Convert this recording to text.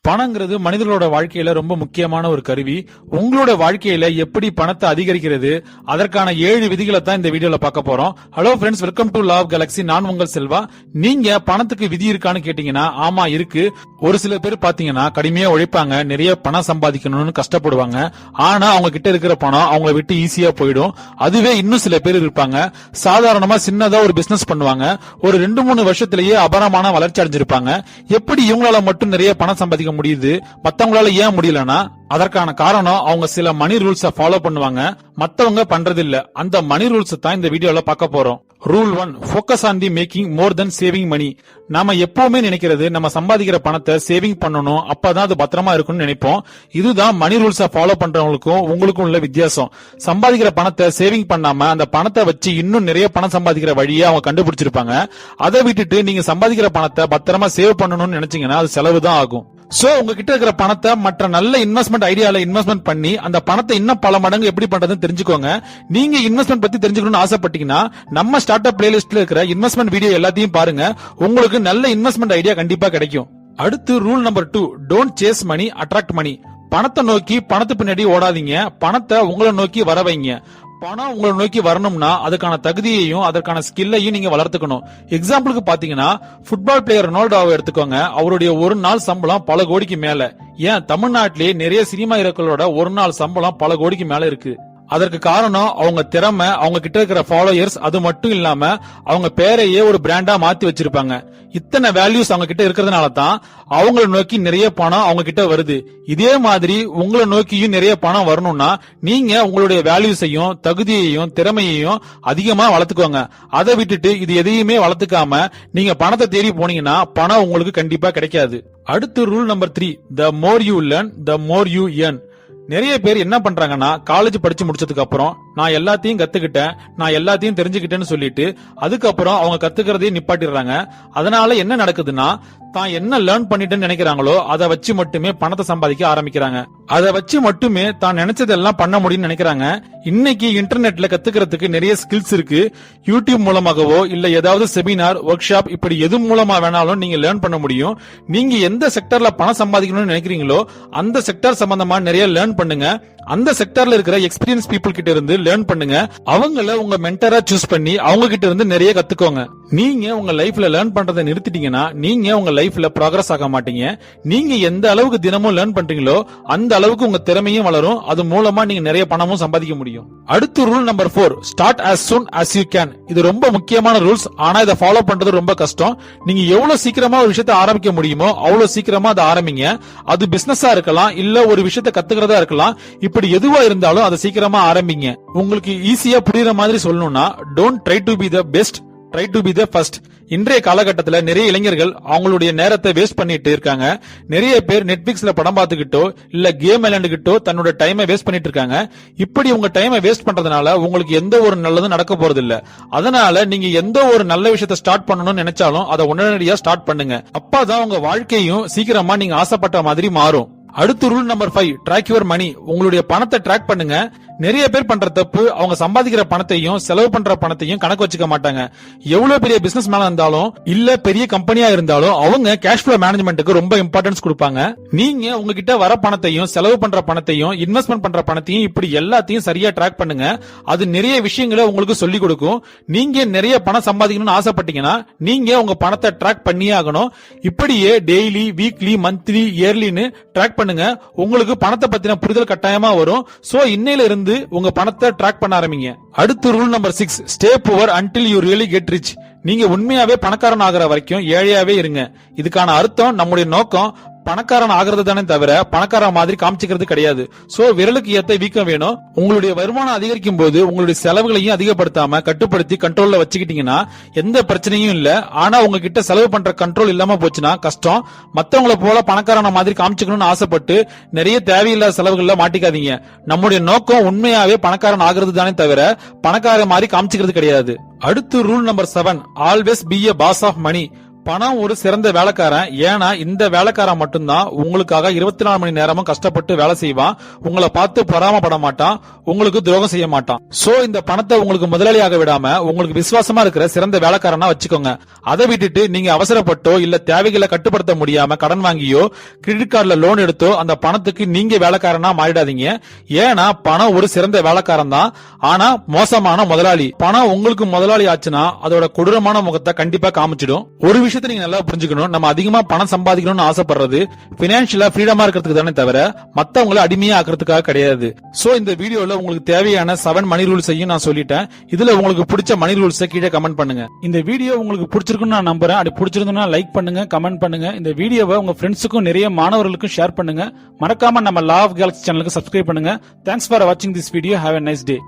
பணங்கிறது மனிதர்களோட வாழ்க்கையில ரொம்ப முக்கியமான ஒரு கருவி. உங்களோட வாழ்க்கையில எப்படி பணத்தை அதிகரிக்கிறது, அதற்கான 7 விதிகளை தான் இந்த வீடியோல பார்க்க போறோம். Hello friends, welcome to love Galaxy. நான் உங்கள் செல்வா. நீங்க பணத்துக்கு விதி இருக்கான்னு கேட்டீங்கன்னா ஆமா இருக்கு. ஒரு சில பேர் பாத்தீங்கன்னா கடுமையா உழைப்பாங்க, நிறைய பணம் சம்பாதிக்கணும்னு கஷ்டப்படுவாங்க. ஆனா அவங்க கிட்ட இருக்கிற பணம் அவங்கள விட்டு ஈஸியா போயிடும். அதுவே இன்னும் சில பேர் இருப்பாங்க, சாதாரணமா சின்னதா ஒரு பிசினஸ் பண்ணுவாங்க, ஒரு 2-3 வருஷத்திலேயே அபாரமான வளர்ச்சி அடைஞ்சிருப்பாங்க. எப்படி இவங்களால மட்டும் நிறைய பணம் சம்பாதிக்க முடியுது, மத்தவங்களால ஏன் முடியலன்னா அதற்கான காரணம் அவங்க சில மணி ரூல்ஸ ஃபாலோ பண்ணுவாங்க, மத்தவங்க பண்றது இல்ல. அந்த மணி ரூல்ஸ் தான் இந்த வீடியோல பார்க்க போறோம். Rule 1, focus on the making more then saving money. நாம எப்பவுமே நினைக்கிறது நம்ம சம்பாதிக்கிற பணத்தை சேவிங் பண்ணணும், அப்பதான் அது பத்திரமா இருக்கும்னு நினைப்போம். இதுதான் மணி ரூல்ஸ ஃபாலோ பண்றவங்களுக்கும் உங்களுக்கும் உள்ள வித்தியாசம். சம்பாதிக்கிற பணத்தை சேவிங் பண்ணாம அந்த பணத்தை வச்சு இன்னும் நிறைய பணம் சம்பாதிக்கிற வழியை அவங்க கண்டுபிடிச்சிருப்பாங்க. அதை விட்டுட்டு நீங்க சம்பாதிக்கிற பணத்தை பத்திரமா சேவ் பண்ணணும்னு நினைச்சீங்கன்னா அது செலவு தான் ஆகும். சோ உங்ககிட்ட இருக்கிற பணத்தை மற்ற நல்ல இன்வெஸ்ட்மெண்ட் ஐடியால இன்வெஸ்ட்மெண்ட் பண்ணி அந்த பணத்தை இன்னும் பல மடங்கு எப்படி பண்றதுன்னு தெரிஞ்சுக்கோங்க. நீங்க இன்வெஸ்ட்மெண்ட் பத்தி தெரிஞ்சுக்கணும்னு ஆசைப்பட்டீங்கன்னா நம்ம ஸ்டார்ட் அப் பிளேலிஸ்ட்ல இருக்கிற இன்வெஸ்ட்மெண்ட் வீடியோ எல்லாத்தையும் பாருங்க. உங்களுக்கு நல்ல இன்வெஸ்ட்மெண்ட் ஐடியா கண்டிப்பா கிடைக்கும். அடுத்து rule number 2, don't chase money, attract money. பணத்தை நோக்கி பணத்து பின்னாடி ஓடாதீங்க, பணத்தை உங்களை நோக்கி வர வைங்க. பணம் உங்களை நோக்கி வரணும்னா அதுக்கான தகுதியையும் அதற்கான ஸ்கில்லையும் நீங்க வளர்த்துக்கணும். எக்ஸாம்பிளுக்கு பாத்தீங்கன்னா ஃபுட்பால் பிளேயர் ரொனால்டோவை எடுத்துக்கோங்க. அவருடைய ஒரு நாள் சம்பளம் பல கோடிக்கு மேல. ஏன் தமிழ்நாட்டிலேயே நிறைய சினிமா ஹீரோக்களோட ஒரு நாள் சம்பளம் பல கோடிக்கு மேல இருக்கு. அதற்கு காரணம் அவங்க திறமை, அவங்க கிட்ட இருக்கிற ஃபாலோயர்ஸ். அது மட்டும் இல்லாம அவங்க பேரையே ஒரு பிராண்டா மாத்தி வச்சிருப்பாங்க. இத்தனை வேல்யூஸ் அவங்க கிட்ட இருக்கிறதுனால தான் அவங்கள நோக்கி நிறைய பணம் அவங்க கிட்ட வருது. இதே மாதிரி உங்களை நோக்கியும் நிறைய பணம் வரணும்னா நீங்க உங்களுடைய வேல்யூஸையும் தகுதியையும் திறமையையும் அதிகமா வளர்த்துக்கோங்க. அதை விட்டுட்டு இது எதையுமே வளர்த்துக்காம நீங்க பணத்தை தேடி போனீங்கன்னா பணம் உங்களுக்கு கண்டிப்பா கிடைக்காது. அடுத்து rule number 3, the more you learn the more you earn. நிறைய பேர் என்ன பண்றாங்கன்னா காலேஜ் படிச்சு முடிச்சதுக்கு அப்புறம் நான் எல்லாத்தையும் கத்துக்கிட்டேன், நான் எல்லாத்தையும் தெரிஞ்சுக்கிட்டேன்னு சொல்லிட்டு அதுக்கப்புறம் அவங்க கத்துக்கிறதையும் நிப்பாட்டிடுறாங்க. அதனால என்ன நடக்குதுன்னா தான் என்ன லேர்ன் பண்ணிட்டேன்னு நினைக்கிறாங்களோ அதை வச்சு மட்டுமே பணத்தை சம்பாதிக்க ஆரம்பிக்கிறாங்க. அதை வச்சு மட்டுமே தான் நினைச்சதெல்லாம் பண்ண முடியும்னு நினைக்கிறாங்க. இன்னைக்கு இன்டர்நெட்ல கத்துக்கிறதுக்கு நிறைய ஸ்கில்ஸ் இருக்கு. யூடியூப் மூலமாகவோ இல்ல ஏதாவது செமினார், ஒர்க் ஷாப், இப்படி எது மூலமா வேணாலும் நீங்க லேர்ன் பண்ண முடியும். நீங்க எந்த செக்டர்ல பணம் சம்பாதிக்கணும்னு நினைக்கிறீங்களோ அந்த செக்டர் சம்பந்தமா நிறைய லேர்ன் பண்ணுங்க. அந்த செக்டர்ல இருக்கிற எக்ஸ்பீரியன்ஸ் பீப்புள் கிட்ட இருந்து லேர்ன் பண்ணுங்க. அவங்கள உங்க மென்டரா சூஸ் பண்ணி அவங்க கிட்ட இருந்து நிறைய கத்துக்கோங்க. நீங்க உங்க லைஃப்ல லேர்ன் பண்றதை நிறுத்திட்டீங்கன்னா நீங்க உங்க லைஃப்ல ப்ராக்ரஸ் ஆக மாட்டீங்க. நீங்க எந்த அளவுக்கு தினமும் லேர்ன் பண்றீங்களோ அந்த அளவுக்கு உங்க திறமையும் வளரும். அது மூலமா நீங்க நிறைய பணமும் சம்பாதிக்க முடியும். அடுத்து rule number 4, start as soon as you can. இது ரொம்ப முக்கியமான ரூல்ஸ். ஆனா இதை ஃபாலோ பண்றது ரொம்ப கஷ்டம். நீங்க எவ்வளவு சீக்கிரமா ஒரு விஷயத்தை ஆரம்பிக்க முடியுமோ அவ்வளவு சீக்கிரமா அதை ஆரம்பிங்க. அது பிசினஸா இருக்கலாம், இல்ல ஒரு விஷயத்தை கத்துக்கிறதா இருக்கலாம். இப்படி எதுவா இருந்தாலும் அதை சீக்கிரமா ஆரம்பிங்க. உங்களுக்கு ஈஸியா புரியுற மாதிரி சொல்லணும்னா don't try to be the best, try to be the first. இன்றைய காலகட்டத்தில் நிறைய இளைஞர்கள் அவங்களுடைய நேரத்தை வேஸ்ட் பண்ணிட்டு இருக்காங்க. நிறைய பேர் நெட்ஃபிளிக்ஸ்ல படம் பார்த்துக்கிட்டோ இல்ல கேம் விளையாண்டுகிட்டோ தன்னோட டைமை வேஸ்ட் பண்ணிட்டு இருக்காங்க. இப்படி உங்க டைமை வேஸ்ட் பண்றதுனால உங்களுக்கு எந்த ஒரு நல்லதும் நடக்க போறது இல்ல. அதனால நீங்க எந்த ஒரு நல்ல விஷயத்தை ஸ்டார்ட் பண்ணணும்னு நினைச்சாலும் அதை உடனடியா ஸ்டார்ட் பண்ணுங்க. அப்பதான் உங்க வாழ்க்கையும் சீக்கிரமா நீங்க ஆசைப்பட்ட மாதிரி மாறும். அடுத்து rule number 5, track your money. உங்களுடைய பணத்தை ட்ராக் பண்ணுங்க. நிறைய பேர் பண்ற தப்பு, அவங்க சம்பாதிக்கிற பணத்தையும் செலவு பண்ற பணத்தையும் கணக்கு வச்சுக்க மாட்டாங்க. எவ்வளவு பெரிய பிசினஸ் மேனா இருந்தாலும் இல்ல பெரிய கம்பெனியா இருந்தாலும் அவங்க கேஷ் ஃப்ளோ மேனேஜ்மெண்ட்டுக்கு ரொம்ப இம்பார்ட்டன்ஸ் கொடுப்பாங்க. நீங்க உங்ககிட்ட வர பணத்தையும் செலவு பண்ற பணத்தையும் இன்வெஸ்ட்மெண்ட் பண்ற பணத்தையும் இப்படி எல்லாத்தையும் சரியா ட்ராக் பண்ணுங்க. அது நிறைய விஷயங்களை உங்களுக்கு சொல்லி கொடுக்கும். நீங்க நிறைய பணம் சம்பாதிக்கணும்னு ஆசைப்பட்டீங்கன்னா நீங்க உங்க பணத்தை ட்ராக் பண்ணியே ஆகணும். இப்படியே டெய்லி, வீக்லி, மந்த்லி, இயர்லின்னு ட்ராக் பண்ணுங்க. உங்களுக்கு பணத்தை பத்தின புரிதல் கட்டாயமா வரும். சோ இன்னையில இருந்து உங்க பணத்தை ட்ராக் பண்ண ஆரம்பிங்க. அடுத்து rule number 6, stay poor until you really get rich. நீங்க உண்மையாவே பணக்காரன் ஆகிற வரைக்கும் ஏழையாவே இருங்க. இதுக்கான அர்த்தம் நம்முடைய நோக்கம் பணக்காரன் ஆகிறது தானே தவிர பணக்காரன் மாதிரி காமிச்சிக்கிறது கிடையாது. சோ விரலுக்கு ஏத்த வீக்கம் வேணும். உங்களுடைய வருமானம் அதிகரிக்கும் போது உங்களுடைய செலவுகளையும் அதிகப்படுத்தாம கட்டுப்படுத்தி கண்ட்ரோல்ல வச்சுக்கிட்டீங்கன்னா எந்த பிரச்சனையும் இல்ல. ஆனா உங்ககிட்ட செலவு பண்ற கண்ட்ரோல் இல்லாம போச்சுன்னா கஷ்டம். மத்தவங்களை போல பணக்காரன மாதிரி காமிச்சுக்கணும்னு ஆசைப்பட்டு நிறைய தேவையில்லாத செலவுகள்ல மாட்டிக்காதீங்க. நம்முடைய நோக்கம் உண்மையாவே பணக்காரன் ஆகிறது தானே தவிர பணக்கார மாதிரி காமிச்சிக்கிறது கிடையாது. அடுத்து rule number 7, always be a boss of money. பணம் ஒரு சிறந்த வேலைக்காரன். ஏன்னா இந்த வேலைக்காரன் மட்டும்தான் உங்களுக்காக 24 மணி நேரமும் கஷ்டப்பட்டு வேலை செய்வான். உங்களை பார்த்து பொறாமப்பட மாட்டான், உங்களுக்கு துரோகம் செய்ய மாட்டான். சோ இந்த பணத்தை உங்களுக்கு முதலாளியாக விடாம உங்களுக்கு விசுவாசமா இருக்கிற சிறந்த வேலைக்காரனா வச்சுக்கோங்க. அதை விட்டுட்டு நீங்க அவசரப்பட்டோ இல்ல தேவைகளை கட்டுப்படுத்த முடியாம கடன் வாங்கியோ கிரெடிட் கார்டுல லோன் எடுத்தோ அந்த பணத்துக்கு நீங்க வேலைக்காரனா மாறிடாதீங்க. ஏன்னா பணம் ஒரு சிறந்த வேலைக்காரன் தான், ஆனா மோசமான முதலாளி. பணம் உங்களுக்கு முதலாளி ஆச்சுன்னா அதோட கொடூரமான முகத்தை கண்டிப்பா காமிச்சிடும். ஒரு விஷயத்தை நீங்க நல்லா புரிஞ்சுக்கணும், நம்ம அதிகமா பணம் சம்பாதிக்கணும்னு ஆசைப்படுறது பினான்சியலா ஃப்ரீடமா இருக்கிறதுக்கு தானே தவிர மத்தவங்களை அடிமையா ஆக்கிறதுக்காக கிடையாது. சோ இந்த வீடியோல உங்களுக்கு தேவையான 7 மணி ரூல்ஸையும் நான் சொல்லிட்டேன். இதுல உங்களுக்கு பிடிச்ச மணி ரூல்ஸை கீழே கமெண்ட் பண்ணுங்க. இந்த வீடியோ உங்களுக்கு பிடிச்சிருக்குன்னு நான் நம்புறேன். அப்படி பிடிச்சிருந்தா லைக் பண்ணுங்க, கமெண்ட் பண்ணுங்க. இந்த வீடியோவை உங்க ஃப்ரெண்ட்ஸுக்கும் நிறைய மாணவர்களுக்கும் ஷேர் பண்ணுங்க. மறக்காம நம்ம லா ஆஃப் கேலக்ஸி சேனலுக்கு சப்ஸ்கிரைப் பண்ணுங்க. தேங்க்ஸ் ஃபார் வாட்சிங் this video. Have a nice day.